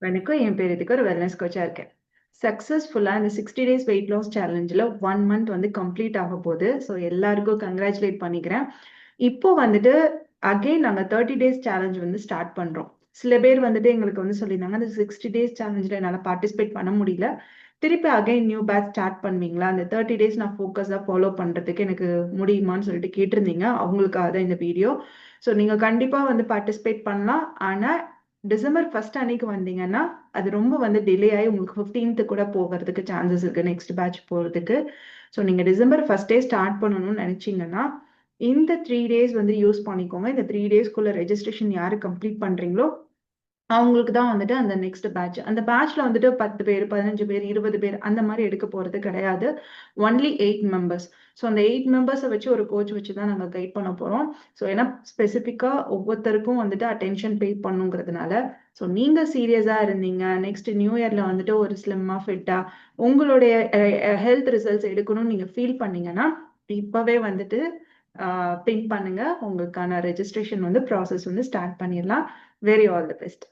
வணக்கம். என் பேர் ரித்திகா. ஒரு வெல்னஸ் கோச்சா இருக்கேன். சக்சஸ்ஃபுல்லா இந்த 60 டேஸ் வெயிட் லாஸ் சேலஞ்சில 1 மந்த் வந்து கம்ப்ளீட் ஆகப்போது. ஸோ எல்லாருக்கும் கங்கிராச்சுலேட் பண்ணிக்கிறேன். இப்போ வந்துட்டு அகைன் நாங்க 30 டேஸ் சேலஞ்ச் வந்து ஸ்டார்ட் பண்றோம். சில பேர் வந்துட்டு எங்களுக்கு வந்து சொல்லியிருந்தாங்க, அந்த 60 டேஸ் சேலஞ்சில என்னால பார்ட்டிசிபேட் பண்ண முடியல. திருப்பி அகைன் நியூ பேட்ச் ஸ்டார்ட் பண்ணுவீங்களா? அந்த 30 டேஸ் நான் ஃபோக்கஸா ஃபாலோ பண்றதுக்கு எனக்கு முடியுமான்னு சொல்லிட்டு கேட்டிருந்தீங்க. அவங்களுக்காக தான் இந்த வீடியோ. ஸோ நீங்க கண்டிப்பா வந்து பார்ட்டிசிபேட் பண்ணலாம். ஆனா டிசம்பர் 1 அன்னைக்கு வந்தீங்கன்னா, அது ரொம்ப வந்து டிலே ஆயி உங்களுக்கு 15த் கூட போகறதுக்கு சான்சஸ் இருக்கு. நெக்ஸ்ட் பேட்ச் போறதுக்கு. ஸோ நீங்க டிசம்பர் 1 ஸ்டார்ட் பண்ணணும்னு நெனச்சீங்கன்னா, இந்த 3 டேஸ் வந்து யூஸ் பண்ணிக்கோங்க. இந்த 3 டேஸ்க்குள்ள ரெஜிஸ்ட்ரேஷன் யாரு கம்ப்ளீட் பண்றீங்களோ, அவங்களுக்கு தான் வந்துட்டு அந்த நெக்ஸ்ட் பேட்ச். அந்த பேட்ச்ல வந்துட்டு 10 பேர், 15 பேர், 20 பேர் அந்த மாரி எடுக்க போறது கிடையாது. Only 8 members. ஸோ அந்த 8 மெம்பர்ஸ வச்சு ஒரு கோச் வச்சு தான் நாங்க கைட் பண்ண போறோம். ஸோ ஏன்னா ஸ்பெசிஃபிக்கா ஒவ்வொருத்தருக்கும் வந்துட்டு அட்டென்ஷன் பே பண்ணுங்கிறதுனால, ஸோ நீங்க சீரியஸா இருந்தீங்க, நெக்ஸ்ட் நியூ இயர்ல வந்துட்டு ஒரு ஸ்லிம்மா, ஃபிட்டா உங்களுடைய ஹெல்த் ரிசல்ட்ஸ் எடுக்கணும்னு நீங்க ஃபீல் பண்ணீங்கன்னா, இப்பவே வந்துட்டு பின் பண்ணுங்க. உங்களுக்கான ரெஜிஸ்ட்ரேஷன் வந்து ப்ராசஸ் வந்து ஸ்டார்ட் பண்ணிடலாம். Very all the best.